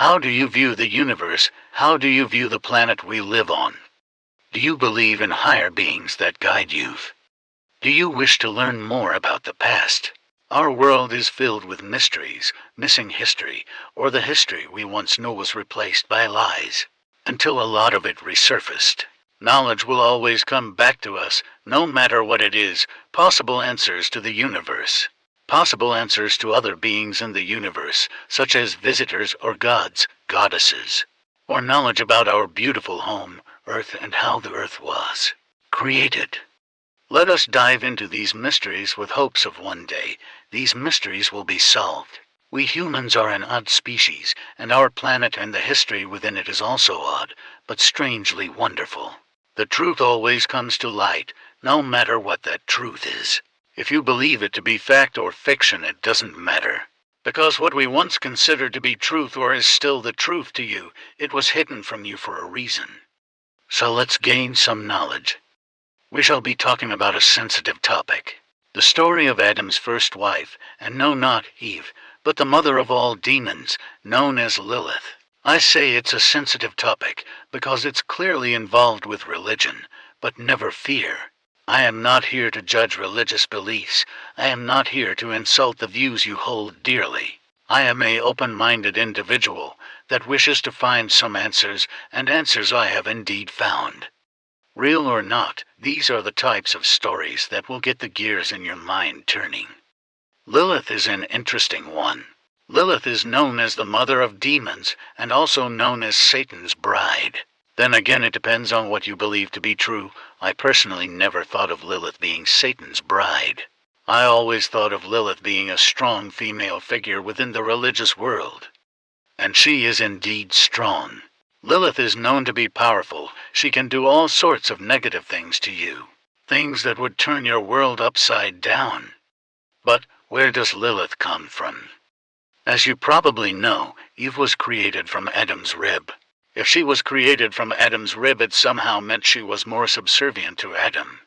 How do you view the universe? How do you view the planet we live on? Do you believe in higher beings that guide you? Do you wish to learn more about the past? Our world is filled with mysteries, missing history, or the history we once knew was replaced by lies, until a lot of it resurfaced. Knowledge will always come back to us, no matter what it is, possible answers to the universe. Possible answers to other beings in the universe, such as visitors or gods, goddesses. Or knowledge about our beautiful home, Earth, and how the Earth was created. Let us dive into these mysteries with hopes of one day these mysteries will be solved. We humans are an odd species, and our planet and the history within it is also odd, but strangely wonderful. The truth always comes to light, no matter what that truth is. If you believe it to be fact or fiction, it doesn't matter. Because what we once considered to be truth or is still the truth to you, it was hidden from you for a reason. So let's gain some knowledge. We shall be talking about a sensitive topic. The story of Adam's first wife, and no, not Eve, but the mother of all demons, known as Lilith. I say it's a sensitive topic because it's clearly involved with religion, but never fear. I am not here to judge religious beliefs. I am not here to insult the views you hold dearly. I am an open-minded individual that wishes to find some answers, and answers I have indeed found. Real or not, these are the types of stories that will get the gears in your mind turning. Lilith is an interesting one. Lilith is known as the mother of demons, and also known as Satan's bride. Then again, it depends on what you believe to be true. I personally never thought of Lilith being Satan's bride. I always thought of Lilith being a strong female figure within the religious world. And she is indeed strong. Lilith is known to be powerful. She can do all sorts of negative things to you. Things that would turn your world upside down. But where does Lilith come from? As you probably know, Eve was created from Adam's rib. If she was created from Adam's rib, it somehow meant she was more subservient to Adam.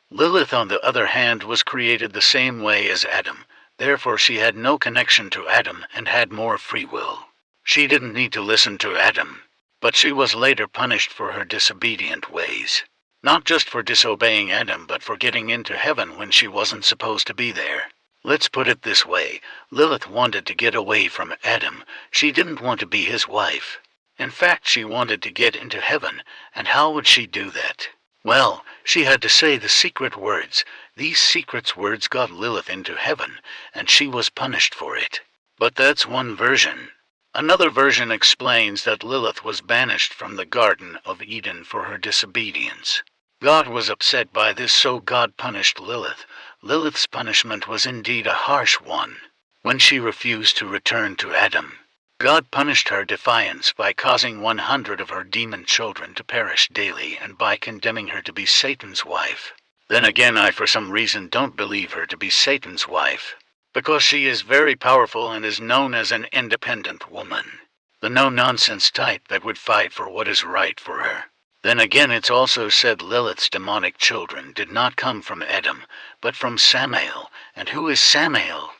Lilith, on the other hand, was created the same way as Adam. Therefore, she had no connection to Adam and had more free will. She didn't need to listen to Adam. But she was later punished for her disobedient ways. Not just for disobeying Adam, but for getting into heaven when she wasn't supposed to be there. Let's put it this way, Lilith wanted to get away from Adam. She didn't want to be his wife. In fact, she wanted to get into heaven, and how would she do that? Well, she had to say the secret words. These secret words got Lilith into heaven, and she was punished for it. But that's one version. Another version explains that Lilith was banished from the Garden of Eden for her disobedience. God was upset by this, so God punished Lilith. Lilith's punishment was indeed a harsh one. When she refused to return to Adam, God punished her defiance by causing 100 of her demon children to perish daily and by condemning her to be Satan's wife. Then again, I for some reason don't believe her to be Satan's wife. Because she is very powerful and is known as an independent woman. The no-nonsense type that would fight for what is right for her. Then again, it's also said Lilith's demonic children did not come from Adam, but from Samael. And who is Samael?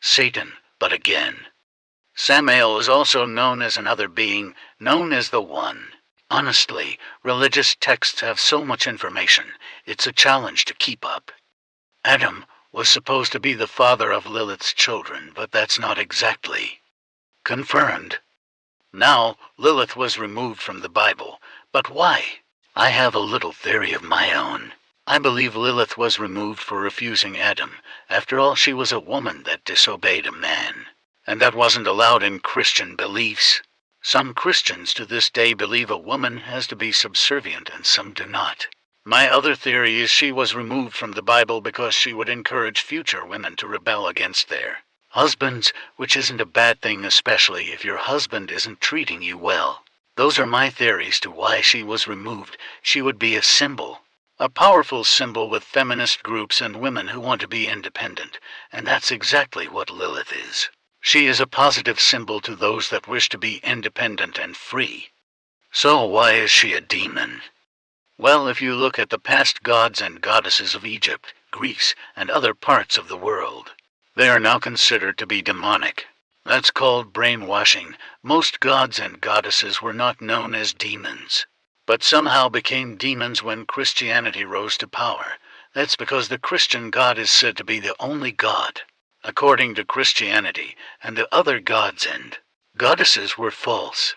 Satan, but again. Samael is also known as another being, known as the One. Honestly, religious texts have so much information, it's a challenge to keep up. Adam was supposed to be the father of Lilith's children, but that's not exactly confirmed. Now, Lilith was removed from the Bible, but why? I have a little theory of my own. I believe Lilith was removed for refusing Adam. After all, she was a woman that disobeyed a man, and that wasn't allowed in Christian beliefs. Some Christians to this day believe a woman has to be subservient and some do not. My other theory is she was removed from the Bible because she would encourage future women to rebel against their husbands, which isn't a bad thing, especially if your husband isn't treating you well. Those are my theories to why she was removed. She would be a symbol, a powerful symbol with feminist groups and women who want to be independent, and that's exactly what Lilith is. She is a positive symbol to those that wish to be independent and free. So why is she a demon? Well, if you look at the past gods and goddesses of Egypt, Greece, and other parts of the world, they are now considered to be demonic. That's called brainwashing. Most gods and goddesses were not known as demons, but somehow became demons when Christianity rose to power. That's because the Christian God is said to be the only God, according to Christianity, and the other gods and goddesses were false.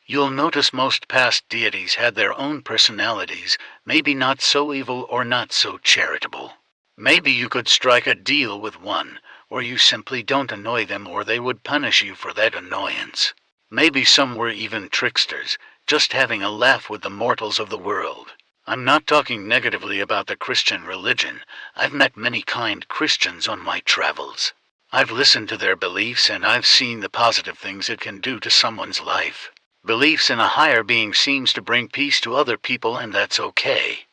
You'll notice most past deities had their own personalities, maybe not so evil or not so charitable. Maybe you could strike a deal with one, or you simply don't annoy them or they would punish you for that annoyance. Maybe some were even tricksters, just having a laugh with the mortals of the world. I'm not talking negatively about the Christian religion. I've met many kind Christians on my travels. I've listened to their beliefs and I've seen the positive things it can do to someone's life. Beliefs in a higher being seems to bring peace to other people, and that's okay.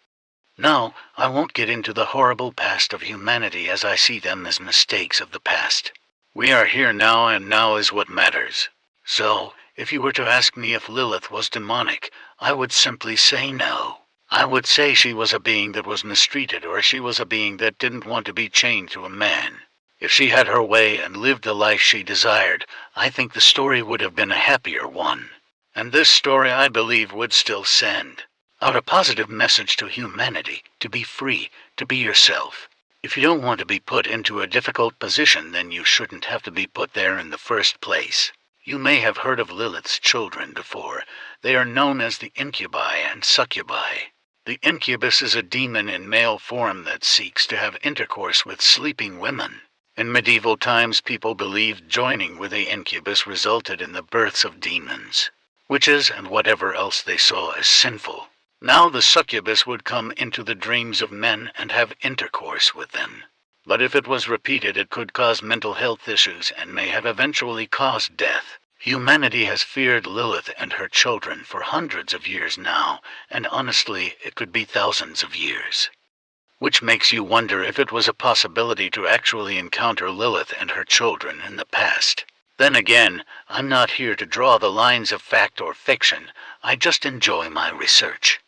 No, I won't get into the horrible past of humanity as I see them as mistakes of the past. We are here now and now is what matters. So, if you were to ask me if Lilith was demonic, I would simply say no. I would say she was a being that was mistreated, or she was a being that didn't want to be chained to a man. If she had her way and lived the life she desired, I think the story would have been a happier one. And this story, I believe, would still send out a positive message to humanity, to be free, to be yourself. If you don't want to be put into a difficult position, then you shouldn't have to be put there in the first place. You may have heard of Lilith's children before. They are known as the incubi and succubi. The incubus is a demon in male form that seeks to have intercourse with sleeping women. In medieval times, people believed joining with the incubus resulted in the births of demons, witches, and whatever else they saw as sinful. Now the succubus would come into the dreams of men and have intercourse with them. But if it was repeated, it could cause mental health issues and may have eventually caused death. Humanity has feared Lilith and her children for hundreds of years now, and honestly, it could be thousands of years. Which makes you wonder if it was a possibility to actually encounter Lilith and her children in the past. Then again, I'm not here to draw the lines of fact or fiction. I just enjoy my research.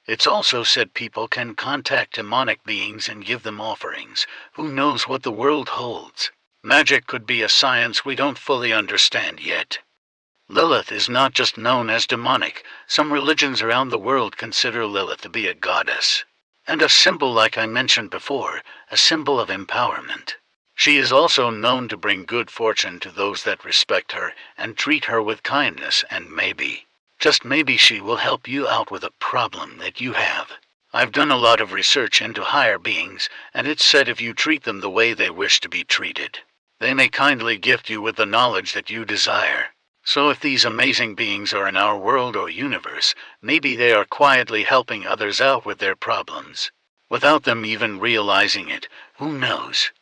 It's also said people can contact demonic beings and give them offerings. Who knows what the world holds? Magic could be a science we don't fully understand yet. Lilith is not just known as demonic. Some religions around the world consider Lilith to be a goddess, and a symbol, like I mentioned before, a symbol of empowerment. She is also known to bring good fortune to those that respect her and treat her with kindness, and maybe, just maybe, she will help you out with a problem that you have. I've done a lot of research into higher beings, and it's said if you treat them the way they wish to be treated, they may kindly gift you with the knowledge that you desire. So if these amazing beings are in our world or universe, maybe they are quietly helping others out with their problems, without them even realizing it. Who knows?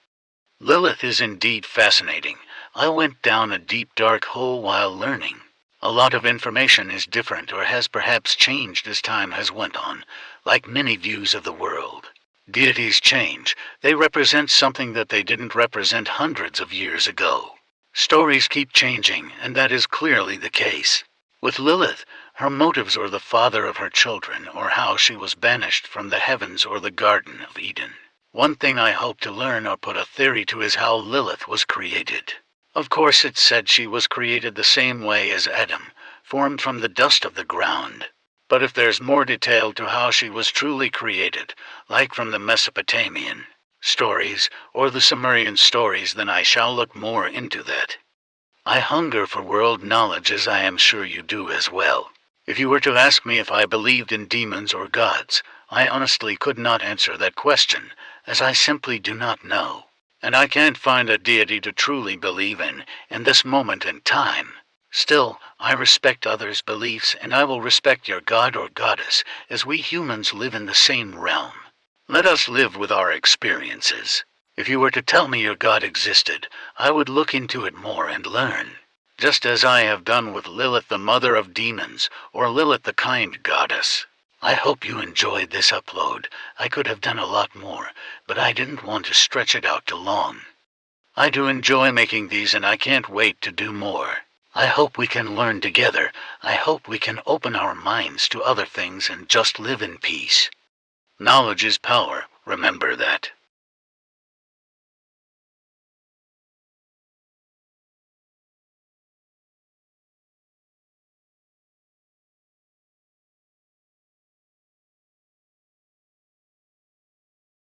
Lilith is indeed fascinating. I went down a deep dark hole while learning. A lot of information is different or has perhaps changed as time has went on, like many views of the world. Deities change. They represent something that they didn't represent hundreds of years ago. Stories keep changing, and that is clearly the case. With Lilith, her motives or the father of her children, or how she was banished from the heavens or the Garden of Eden. One thing I hope to learn or put a theory to is how Lilith was created. Of course, it's said she was created the same way as Adam, formed from the dust of the ground. But if there's more detail to how she was truly created, like from the Mesopotamian stories or the Sumerian stories, then I shall look more into that. I hunger for world knowledge, as I am sure you do as well. If you were to ask me if I believed in demons or gods, I honestly could not answer that question, as I simply do not know. And I can't find a deity to truly believe in this moment in time. Still, I respect others' beliefs, and I will respect your god or goddess, as we humans live in the same realm. Let us live with our experiences. If you were to tell me your god existed, I would look into it more and learn, just as I have done with Lilith, the mother of demons, or Lilith, the kind goddess. I hope you enjoyed this upload. I could have done a lot more, but I didn't want to stretch it out too long. I do enjoy making these, and I can't wait to do more. I hope we can learn together. I hope we can open our minds to other things and just live in peace. Knowledge is power, remember that.